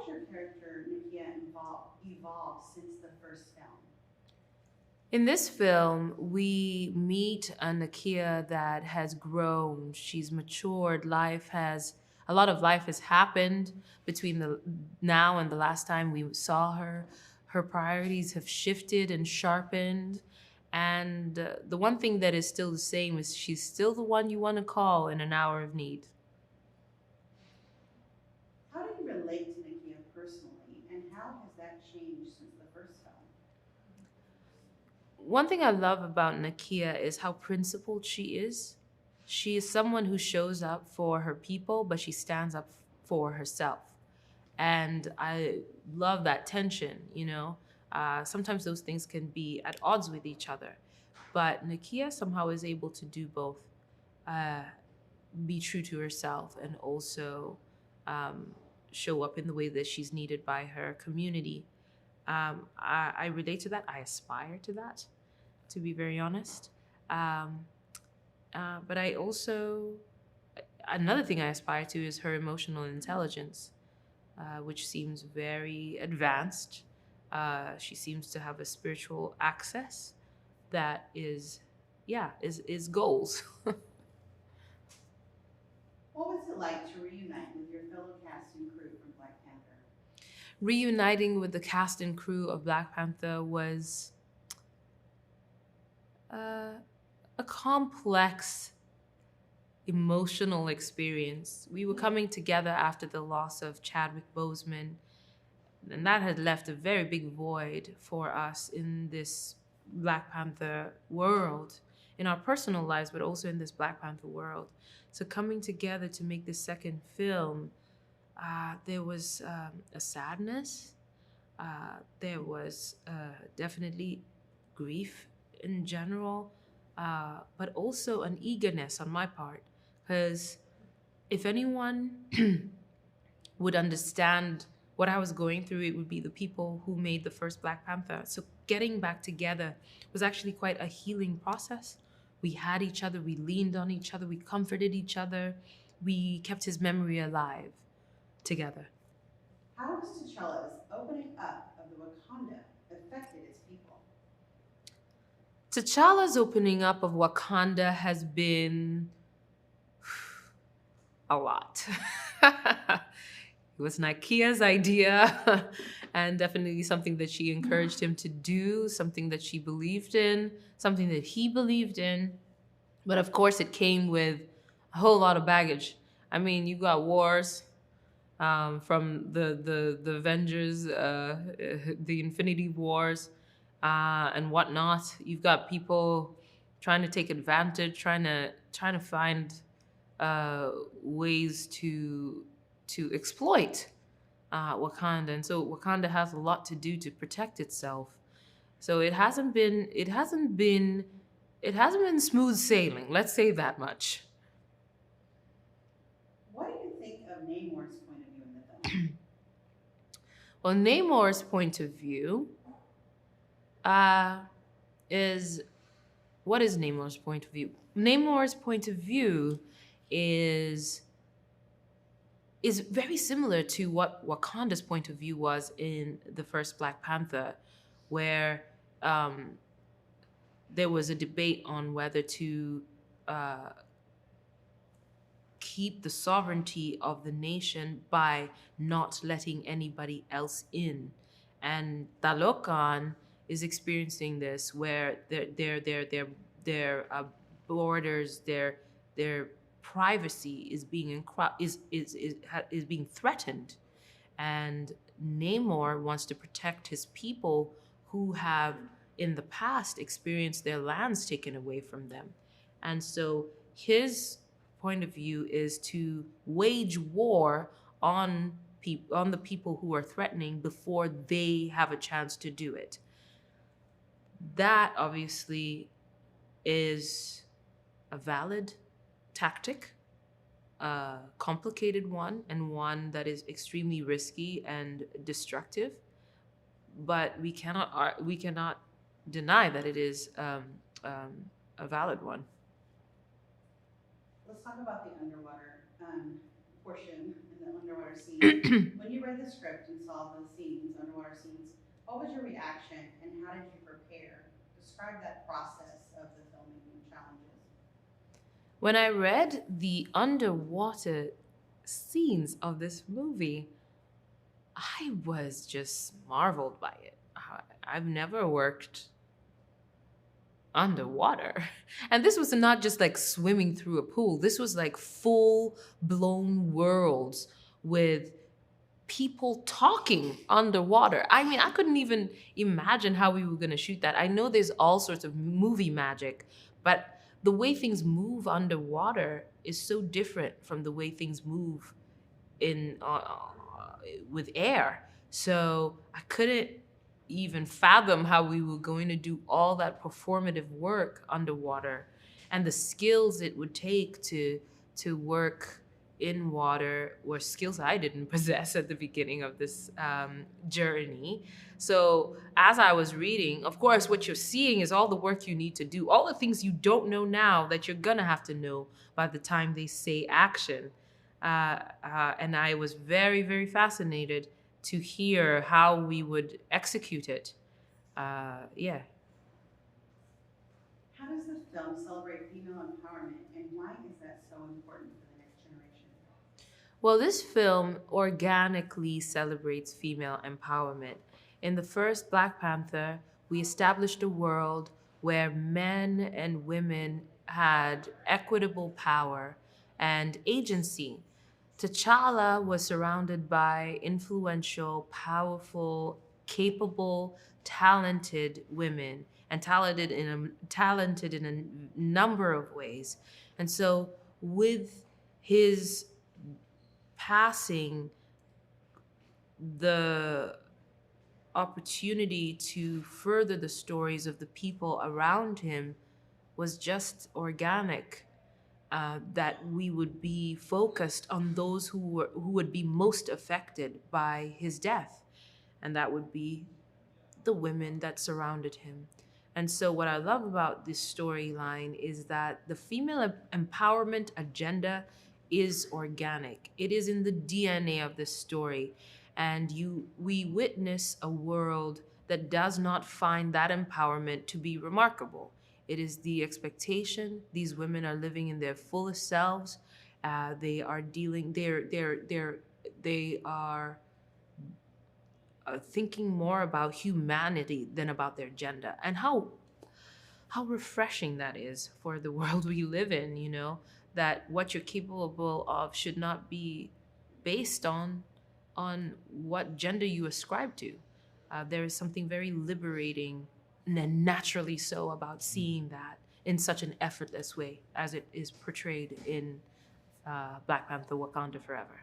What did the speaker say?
your character, Nakia, evolved since the first film? In this film, we meet a Nakia that has grown. She's matured. A lot of life has happened between the now and the last time we saw her. Her priorities have shifted and sharpened. And the one thing that is still the same is she's still the one you want to call in an hour of need. How do you relate to Nakia personally, and how has that changed since the first film? One thing I love about Nakia is how principled she is. She is someone who shows up for her people, but she stands up for herself. And I love that tension, you know. Sometimes those things can be at odds with each other. But Nakia somehow is able to do both, uh, be true to herself and also show up in the way that she's needed by her community. I relate to that. I aspire to that, to be very honest. Um, but I also, another thing I aspire to is her emotional intelligence, which seems very advanced. She seems to have a spiritual access that is, yeah, is goals. What was it like to reunite with your fellow cast and crew from Black Panther? Reuniting with the cast and crew of Black Panther was a complex emotional experience. We were coming together after the loss of Chadwick Boseman, and that had left a very big void for us in this Black Panther world, in our personal lives, but also in this Black Panther world. So coming together to make this second film, there was a sadness. There was definitely grief in general, but also an eagerness on my part. Because if anyone would understand what I was going through, it would be the people who made the first Black Panther. So getting back together was actually quite a healing process. We had each other, we leaned on each other, we comforted each other, we kept his memory alive together. How has T'Challa's opening up of the Wakanda affected its people? T'Challa's opening up of Wakanda has been a lot. It was Nakia's idea and definitely something that she encouraged him to do, something that she believed in, something that he believed in. But of course, it came with a whole lot of baggage. I mean, you got wars from the Avengers, the Infinity Wars, and whatnot. You've got people trying to take advantage, trying to find ways to exploit Wakanda, and so Wakanda has a lot to do to protect itself. So it hasn't been smooth sailing. Let's say that much. What do you think of Namor's point of view in the film? Well, Namor's point of view is what is Namor's point of view? Namor's point of view is very similar to what Wakanda's point of view was in the first Black Panther, where there was a debate on whether to keep the sovereignty of the nation by not letting anybody else in. And Talokan is experiencing this, where their borders, their privacy is being is being threatened, and Namor wants to protect his people who have in the past experienced their lands taken away from them. And so his point of view is to wage war on the people who are threatening before they have a chance to do it. That obviously is a valid tactic, a complicated one, and one that is extremely risky and destructive. But we cannot deny that it is a valid one. Let's talk about the underwater portion in the underwater scene. When you read the script and action, and how did you prepare? Describe that process of the filming challenges. When I read the underwater scenes of this movie, I was just marveled by it. I've never worked underwater. And this was not just like swimming through a pool. This was like full blown worlds with people talking underwater. I mean, I couldn't even imagine how we were going to shoot that. I know there's all sorts of movie magic, but the way things move underwater is so different from the way things move in with air. So I couldn't even fathom how we were going to do all that performative work underwater, and the skills it would take to work in water were skills I didn't possess at the beginning of this journey. So as I was reading, of course, what you're seeing is all the work you need to do, all the things you don't know now that you're gonna have to know by the time they say action. And I was very, very fascinated to hear how we would execute it. Yeah. How does the film celebrate female empowerment, and why is that so important for the next generation? Well, this film organically celebrates female empowerment. In the first Black Panther, we established a world where men and women had equitable power and agency. T'Challa was surrounded by influential, powerful, capable, talented women, and talented in a number of ways. And so, with his passing, the opportunity to further the stories of the people around him was just organic. That we would be focused on those who would be most affected by his death, and that would be the women that surrounded him. And so what I love about this storyline is that the female empowerment agenda is organic. It is in the DNA of this story, and we witness a world that does not find that empowerment to be remarkable. It is the expectation. These women are living in their fullest selves. They are dealing. They are thinking more about humanity than about their gender, and how refreshing that is for the world we live in. You know, that what you're capable of should not be based on what gender you ascribe to. There is something very liberating and naturally so about seeing that in such an effortless way as it is portrayed in Black Panther: Wakanda Forever.